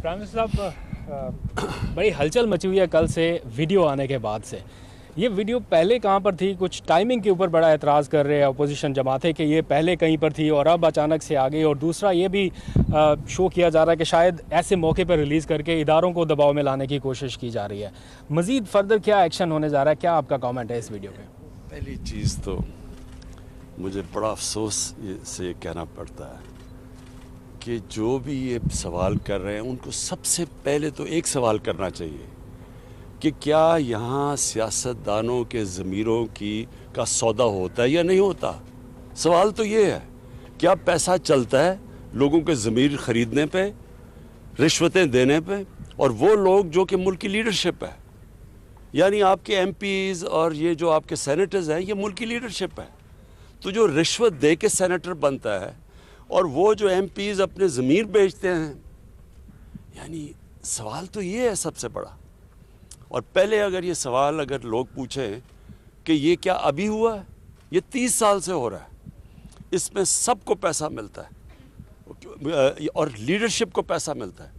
Prime minister साहब, बड़ी हलचल मची हुई है कल से वीडियो आने के बाद से। ये वीडियो पहले कहाँ पर थी? कुछ टाइमिंग के ऊपर बड़ा एतराज़ कर रहे हैं अपोजिशन जमातें कि ये पहले कहीं पर थी और अब अचानक से आ गई। और दूसरा ये भी शो किया जा रहा है कि शायद ऐसे मौके पर रिलीज़ करके इदारों को दबाव में लाने की कोशिश की जा रही है। मज़ीद फर्दर क्या एक्शन होने जा रहा है? क्या आपका कमेंट है इस वीडियो पे? पहली चीज़ तो मुझे बड़ा अफसोस से कहना पड़ता है कि जो भी ये सवाल कर रहे हैं उनको सबसे पहले तो एक सवाल करना चाहिए कि क्या यहाँ सियासतदानों के ज़मीरों का सौदा होता है या नहीं होता। सवाल तो ये है, क्या पैसा चलता है लोगों के ज़मीर ख़रीदने पे, रिश्वतें देने पे? और वो लोग जो कि मुल्क की लीडरशिप है, यानी आपके एमपीज़ और ये जो आपके सेनेटर्स हैं, ये मुल्क की लीडरशिप है। तो जो रिश्वत दे के सेनेटर बनता है और वो जो एमपीज़ अपने ज़मीर बेचते हैं, यानी सवाल तो ये है सबसे बड़ा। और पहले अगर ये सवाल अगर लोग पूछें कि ये क्या अभी हुआ है, ये 30 साल से हो रहा है, इसमें सबको पैसा मिलता है और लीडरशिप को पैसा मिलता है।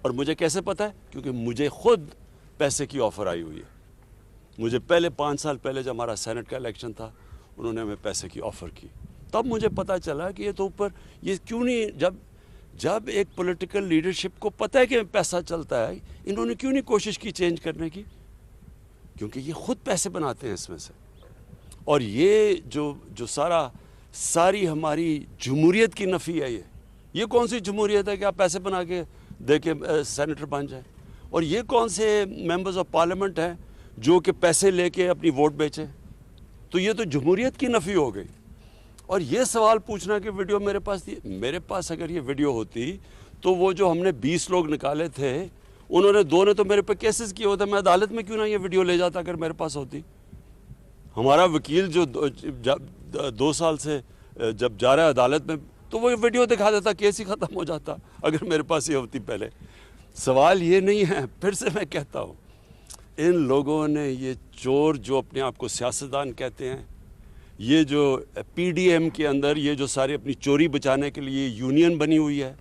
और मुझे कैसे पता है? क्योंकि मुझे खुद पैसे की ऑफ़र आई हुई है। मुझे पहले 5 साल पहले जब हमारा सेनेट का इलेक्शन था, उन्होंने हमें पैसे की ऑफ़र की, तब मुझे पता चला कि ये तो ऊपर ये क्यों नहीं, जब एक पॉलिटिकल लीडरशिप को पता है कि पैसा चलता है, इन्होंने क्यों नहीं कोशिश की चेंज करने की? क्योंकि ये खुद पैसे बनाते हैं इसमें से। और ये जो सारी हमारी जमहूरियत की नफ़ी है, ये कौन सी जमहूरियत है कि आप पैसे बना के दे के सेनेटर बन जाए? और ये कौन से मेंबर्स ऑफ पार्लियामेंट हैं जो कि पैसे लेके अपनी वोट बेचें? तो ये तो जमहूरियत की नफ़ी हो गई। और ये सवाल पूछना कि वीडियो मेरे पास थी, मेरे पास अगर ये वीडियो होती तो वो जो हमने 20 लोग निकाले थे, उन्होंने 2 ने तो मेरे पे केसेस किए होते, मैं अदालत में क्यों ना ये वीडियो ले जाता अगर मेरे पास होती। हमारा वकील जो 2 साल से जब जा रहा है अदालत में, तो वो वीडियो दिखा देता, केस ही ख़त्म हो जाता अगर मेरे पास ये होती पहले। सवाल ये नहीं है, फिर से मैं कहता हूँ, इन लोगों ने ये चोर जो अपने आप को सियासतदान कहते हैं, ये जो पीडीएम के अंदर ये जो सारी अपनी चोरी बचाने के लिए यूनियन बनी हुई है,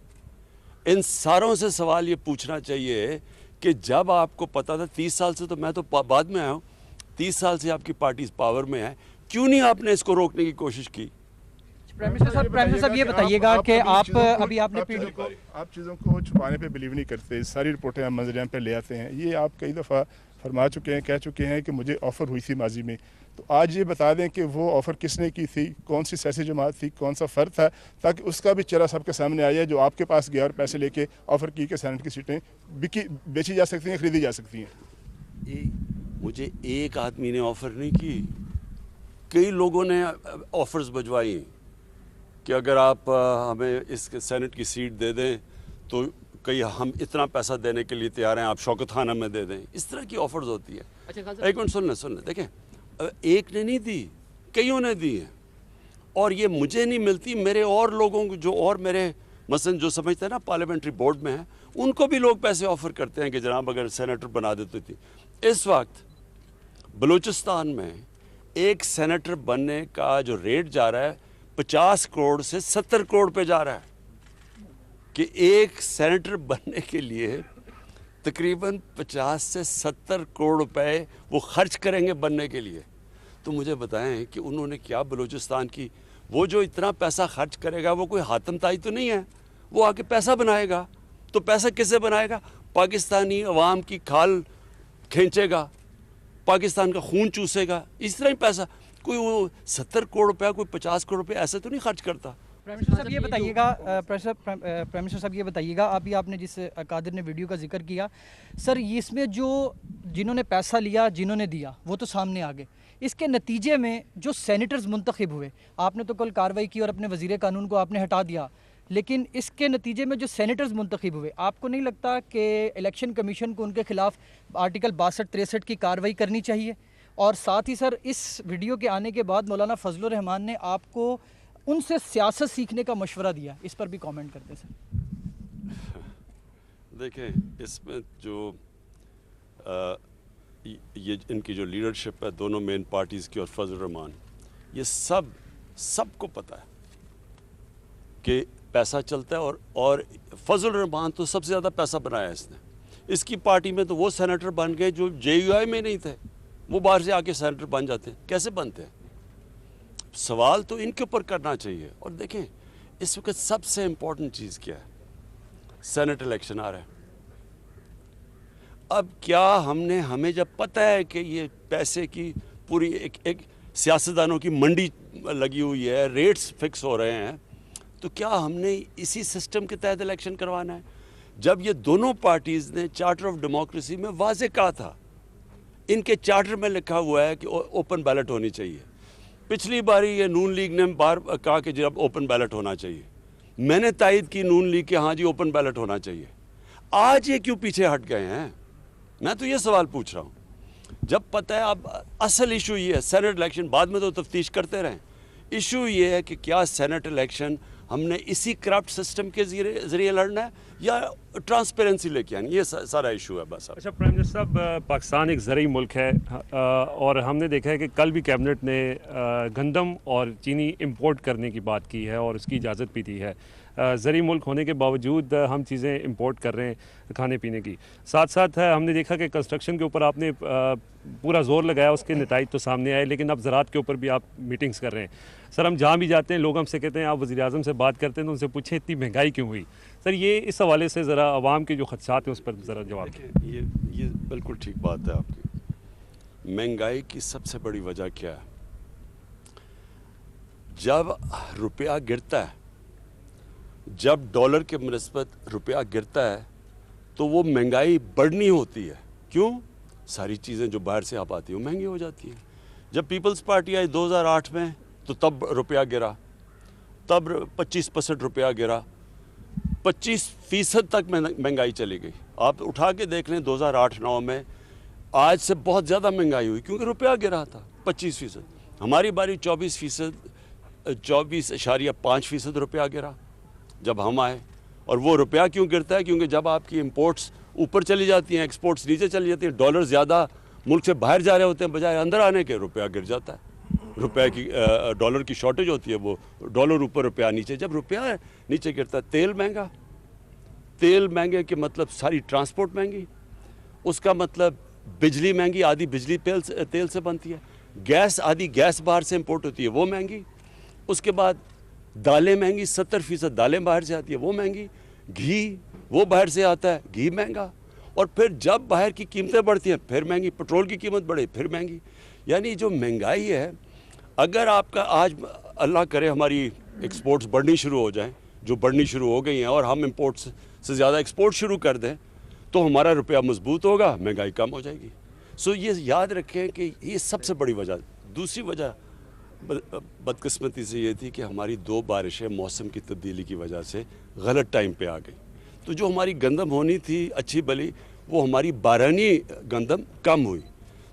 इन सारों से सवाल ये पूछना चाहिए कि जब आपको पता था 30 साल से, तो मैं तो बाद में आया हूँ, 30 साल से आपकी पार्टी पावर में है, क्यों नहीं आपने इसको रोकने की कोशिश की? प्राइम मिनिस्टर साहब ये बताइएगा कि आप चीज़ों को छुपाने पे बिलीव नहीं करते। सारी रिपोर्टें हम मंजर पे ले आते हैं। ये आप कई दफ़ा फरमा चुके हैं, कह चुके हैं कि मुझे ऑफ़र हुई थी माजी में। तो आज ये बता दें कि वो ऑफ़र किसने की थी, कौन सी सियासी जमात थी, कौन सा फ़र्द था, ताकि उसका भी चेहरा सबके सामने आया जो आपके पास गया और पैसे लेके ऑफ़र की कि सेनेट की सीटें बेची जा सकती हैं, ख़रीदी जा सकती हैं। मुझे एक आदमी ने ऑफ़र नहीं की, कई लोगों ने ऑफ़र्स भिजवाई कि अगर आप हमें इस सेनेट की सीट दे दें तो कहीं हम इतना पैसा देने के लिए तैयार हैं, आप शौकत खान हमें दे दें। इस तरह की ऑफ़र्स होती है। अच्छा, एक मिनट सुन ले, देखें, एक ने नहीं दी, कईयों ने दी है। और ये मुझे नहीं मिलती, मेरे और लोगों को जो और मेरे मसलन जो समझते हैं ना पार्लियामेंट्री बोर्ड में है, उनको भी लोग पैसे ऑफ़र करते हैं कि जनाब अगर सेनेटर बना देती थी। इस वक्त बलूचिस्तान में एक सेनेटर बनने का जो रेट जा रहा है 50 करोड़ से 70 करोड़ पे जा रहा है, कि एक सेनेटर बनने के लिए तकरीबन 50 से 70 करोड़ रुपए वो खर्च करेंगे बनने के लिए। तो मुझे बताएं कि उन्होंने क्या बलूचिस्तान की, वो जो इतना पैसा खर्च करेगा वो कोई हातम ताई तो नहीं है, वो आके पैसा बनाएगा। तो पैसा किससे बनाएगा? पाकिस्तानी अवाम की खाल खींचेगा, पाकिस्तान का खून चूसेगा, इस तरह ही पैसा। कोई वो 70 करोड़ रुपया, कोई 50 करोड़ रुपया ऐसे तो नहीं खर्च करता। प्राइम मिनिस्टर साहब ये बताइएगा, अभी आपने जिस कादिर ने वीडियो का जिक्र किया, सर इसमें जिन्होंने पैसा लिया, जिन्होंने दिया, वो तो सामने आ गए। इसके नतीजे में जो सेनेटर्स मुंतखब हुए, आपने तो कल कार्रवाई की और अपने वज़ीर कानून को आपने हटा दिया, लेकिन इसके नतीजे में जो सेनेटर्स मुंतखब हुए, आपको नहीं लगता कि इलेक्शन कमीशन को उनके खिलाफ आर्टिकल 62-63 की कार्रवाई करनी चाहिए? और साथ ही सर, इस वीडियो के आने के बाद मौलाना फजलुर रहमान ने आपको उनसे सियासत सीखने का मशवरा दिया, इस पर भी कमेंट करते सर। देखें, इसमें जो ये इनकी जो लीडरशिप है दोनों मेन पार्टीज़ की और फजलुर रहमान, ये सबको पता है कि पैसा चलता है और फजल रहमान तो सबसे ज़्यादा पैसा बनाया इसने। इसकी पार्टी में तो वो सेनेटर बन गए जो JUI में नहीं थे, वो बाहर से आके सेनेटर बन जाते हैं। कैसे बनते हैं? सवाल तो इनके ऊपर करना चाहिए। और देखें इस वक्त सबसे इम्पोर्टेंट चीज़ क्या है, सेनेट इलेक्शन आ रहा है। अब क्या हमें जब पता है कि ये पैसे की पूरी एक सियासतदानों की मंडी लगी हुई है, रेट्स फिक्स हो रहे हैं, तो क्या हमने इसी सिस्टम के तहत इलेक्शन करवाना है? जब ये दोनों पार्टीज़ ने चार्टर ऑफ डेमोक्रेसी में वाज़े कहा था, इनके चार्टर में लिखा हुआ है कि ओपन बैलेट होनी चाहिए। पिछली बारी ये नून लीग ने बार कहा कि जब ओपन बैलेट होना चाहिए, मैंने तायद की नून लीग के हाँ जी ओपन बैलेट होना चाहिए। आज ये क्यों पीछे हट गए हैं? मैं तो ये सवाल पूछ रहा हूँ। जब पता है अब असल इशू ये है, सेनेट इलेक्शन बाद में तो तफ्तीश करते रहें, इशू ये है कि क्या सेनेट इलेक्शन हमने इसी करप्ट सिस्टम के ज़रिए लड़ना है या ट्रांसपेरेंसी लेके आनी, ये सारा इशू है बस। अच्छा प्राइम मिनिस्टर साहब, पाकिस्तान एक ज़रूरी मुल्क है और हमने देखा है कि कल भी कैबिनेट ने गंदम और चीनी इंपोर्ट करने की बात की है और उसकी इजाज़त भी दी है। ज़रूरी मुल्क होने के बावजूद हम चीज़ें इंपोर्ट कर रहे हैं खाने पीने की। साथ साथ हमने देखा कि कंस्ट्रक्शन के ऊपर आपने पूरा ज़ोर लगाया, उसके नताइज तो सामने आए, लेकिन अब ज़राअत के ऊपर भी आप मीटिंग्स कर रहे हैं। सर हम जहाँ भी जाते हैं लोग हमसे कहते हैं आप वज़ीर-ए-आज़म से बात करते हैं तो उनसे पूछें इतनी महंगाई क्यों हुई? सर ये इस हवाले से ज़रा आवाम के जो खदशात हैं उस पर ज़रा जवाब दें। ये बिल्कुल ठीक बात है आपकी। महंगाई की सबसे बड़ी वजह क्या है? जब रुपया गिरता है, जब डॉलर के मुनस्बत रुपया गिरता है तो वो महंगाई बढ़नी होती है। क्यों? सारी चीज़ें जो बाहर से आप आती हैं वो महंगी हो जाती हैं। जब पीपल्स पार्टी आई 2008 में तो तब रुपया गिरा, तब 25% रुपया गिरा, 25% तक महंगाई चली गई। आप उठा के देख लें 2008-9 में आज से बहुत ज़्यादा महंगाई हुई क्योंकि रुपया गिरा था 25%। हमारी बारी 24.5% रुपया गिरा जब हम आए। और वो रुपया क्यों गिरता है? क्योंकि जब आपकी इंपोर्ट्स ऊपर चली जाती हैं, एक्सपोर्ट्स नीचे चली जाती हैं, डॉलर ज़्यादा मुल्क से बाहर जा रहे होते हैं बजाय अंदर आने के, रुपया गिर जाता है। रुपये की डॉलर की शॉर्टेज होती है, वो डॉलर ऊपर रुपया नीचे। जब रुपया नीचे गिरता है, तेल महंगा, तेल महंगे के मतलब सारी ट्रांसपोर्ट महंगी, उसका मतलब बिजली महंगी, आधी बिजली तेल से बनती है, गैस आधी गैस बाहर से इंपोर्ट होती है वो महंगी, उसके बाद दालें महंगी, 70% दालें बाहर से आती है वो महंगी, घी वो बाहर से आता है घी महंगा, और फिर जब बाहर की कीमतें बढ़ती हैं फिर महंगी, पेट्रोल की कीमत बढ़े फिर महंगी। यानी जो महंगाई है, अगर आपका आज अल्लाह करे हमारी एक्सपोर्ट्स बढ़नी शुरू हो जाएं, जो बढ़नी शुरू हो गई हैं, और हम इंपोर्ट्स से ज़्यादा एक्सपोर्ट शुरू कर दें तो हमारा रुपया मजबूत होगा, महंगाई कम हो जाएगी। सो ये याद रखें कि ये सबसे बड़ी वजह। दूसरी वजह बदकिस्मती से ये थी कि हमारी 2 बारिशें मौसम की तब्दीली की वजह से गलत टाइम पे आ गई, तो जो हमारी गंदम होनी थी अच्छी भली, वो हमारी बारहनी गंदम कम हुई,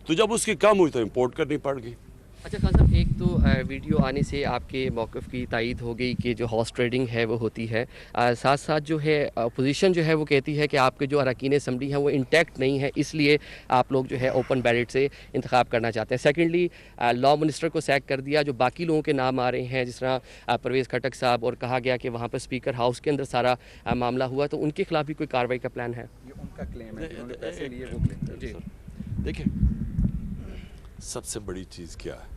तो जब उसकी कम हुई तो इंपोर्ट करनी पड़ गई। अच्छा खान साहब, एक तो वीडियो आने से आपके मौक़िफ़ की तायद हो गई कि जो हॉर्स ट्रेडिंग है वो होती है, साथ साथ जो है अपोजिशन जो है वो कहती है कि आपके जो अरकान असम्बली हैं वो इंटैक्ट नहीं है, इसलिए आप लोग जो है ओपन बैलेट से इंतखाब करना चाहते हैं। सेकेंडली लॉ मिनिस्टर को सैक कर दिया, जो बाकी लोगों के नाम आ रहे हैं जिस तरह परवेज़ खटक साहब, और कहा गया कि वहाँ पर स्पीकर हाउस के अंदर सारा मामला हुआ, तो उनके खिलाफ भी कोई कार्रवाई का प्लान है? ये उनका क्लेम है, उन्होंने पैसे लिए वो क्लेम। जी देखिए, सबसे बड़ी चीज़ क्या है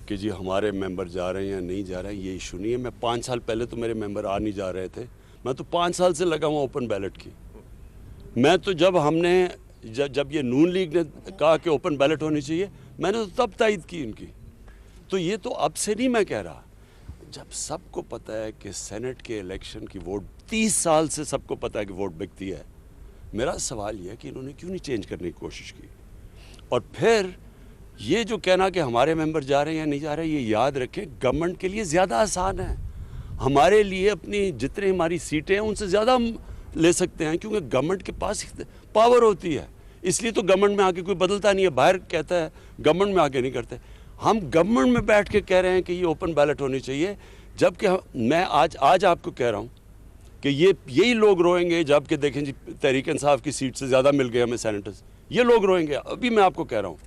कि जी हमारे मेंबर जा रहे हैं या नहीं जा रहे हैं, ये इशू नहीं है। मैं 5 साल पहले तो मेरे मेंबर आ नहीं जा रहे थे, मैं तो 5 साल से लगा हुआ ओपन बैलेट की। मैं तो जब ये नून लीग ने कहा कि ओपन बैलेट होनी चाहिए, मैंने तो तब तायद की इनकी। तो ये तो अब से नहीं मैं कह रहा, जब सबको पता है कि सेनेट के इलेक्शन की वोट 30 साल से सबको पता है कि वोट बिकती है। मेरा सवाल ये है कि इन्होंने क्यों नहीं चेंज करने की कोशिश की। और फिर ये जो कहना कि हमारे मेंबर जा रहे हैं या नहीं जा रहे हैं, ये याद रखें गवर्नमेंट के लिए ज़्यादा आसान है। हमारे लिए अपनी जितनी हमारी सीटें हैं उनसे ज़्यादा हम ले सकते हैं, क्योंकि गवर्नमेंट के पास पावर होती है। इसलिए तो गवर्नमेंट में आके कोई बदलता नहीं है, बाहर कहता है, गवर्नमेंट में आके नहीं करते। हम गवर्नमेंट में बैठ के कह रहे हैं कि ये ओपन बैलेट होनी चाहिए, जबकि मैं आज आपको कह रहा हूँ कि यही लोग रोएंगे जबकि देखें जी तहरीक इंसाफ की सीट से ज़्यादा मिल गए हमें सेनेटर्स, ये लोग रोएंगे। अभी मैं आपको कह रहा हूँ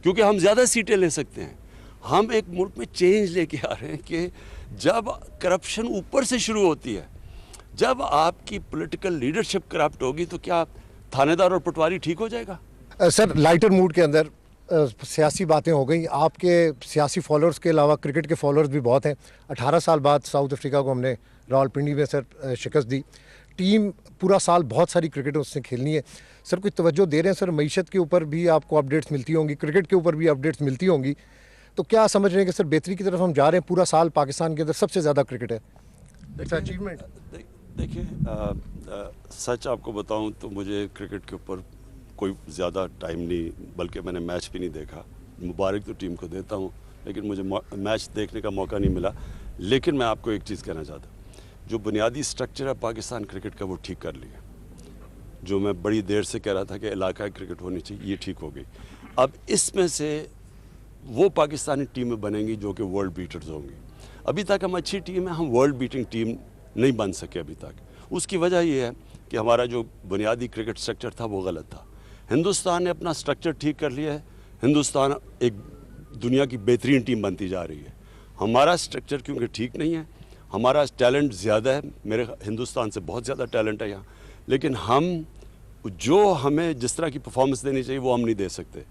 क्योंकि हम ज़्यादा सीटें ले सकते हैं। हम एक मुल्क में चेंज लेके आ रहे हैं कि جب کرپشن اوپر سے شروع ہوتی ہے, جب آپ کی پولیٹیکل لیڈرشپ کرپٹ ہوگی, تو کیا تھانے دار اور پٹواری ٹھیک ہو جائے گا؟ سر لائٹر موڈ کے اندر سیاسی باتیں ہو گئیں. آپ کے سیاسی فالوورز کے علاوہ کرکٹ کے فالوورز بھی بہت ہیں. 18 سال بعد ساؤتھ افریقہ کو ہم نے راولپنڈی میں سر شکست دی. ٹیم پورا سال بہت ساری کرکٹ اس سے کھیلنی ہے. سر کوئی توجہ دے رہے ہیں سر؟ معیشت کے اوپر بھی آپ کو اپڈیٹس ملتی ہوں گی, کرکٹ کے اوپر بھی اپڈیٹس ملتی ہوں گی, تو کیا سمجھ رہے ہیں کہ سر بہتری کی طرف ہم جا رہے ہیں؟ پورا سال پاکستان کے اندر سب سے زیادہ کرکٹ ہے. دیکھیں سچ آپ کو بتاؤں تو مجھے کرکٹ کے اوپر کوئی زیادہ ٹائم نہیں, بلکہ میں نے میچ بھی نہیں دیکھا. مبارک تو ٹیم کو دیتا ہوں, لیکن مجھے میچ دیکھنے کا موقع نہیں ملا. لیکن میں آپ کو ایک چیز کہنا چاہتا ہوں, جو بنیادی سٹرکچر ہے پاکستان کرکٹ کا وہ ٹھیک کر لیا. جو میں بڑی دیر سے کہہ رہا تھا کہ علاقائی کرکٹ ہونی چاہیے, یہ ٹھیک ہو گئی. اب اس میں سے وہ پاکستانی ٹیمیں بنیں گی جو کہ ورلڈ بیٹرز ہوں گی. ابھی تک ہم اچھی ٹیم ہے, ہم ورلڈ بیٹنگ ٹیم نہیں بن سکے ابھی تک. اس کی وجہ یہ ہے کہ ہمارا جو بنیادی کرکٹ سٹرکچر تھا وہ غلط تھا. ہندوستان نے اپنا سٹرکچر ٹھیک کر لیا ہے, ہندوستان ایک دنیا کی بہترین ٹیم بنتی جا رہی ہے. ہمارا سٹرکچر کیونکہ ٹھیک نہیں ہے, ہمارا ٹیلنٹ زیادہ ہے, میرے ہندوستان سے بہت زیادہ ٹیلنٹ ہے یہاں, لیکن ہم جو ہمیں جس طرح کی پرفارمنس دینی چاہیے وہ ہم نہیں دے سکتے.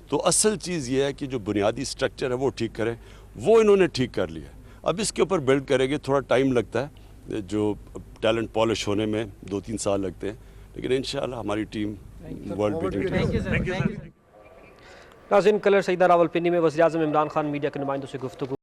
تو اصل چیز یہ ہے کہ جو بنیادی سٹرکچر ہے وہ ٹھیک کریں, وہ انہوں نے ٹھیک کر لیا. اب اس کے اوپر بلڈ کریں گے, تھوڑا ٹائم لگتا ہے, جو ٹیلنٹ پالش ہونے میں 2-3 سال لگتے ہیں, لیکن انشاءاللہ ہماری ٹیم ورلڈ بیٹنگ. ناظرین، کلر سعیدہ راولپنڈی میں وزیر اعظم عمران خان میڈیا کے نمائندوں سے گفتگو.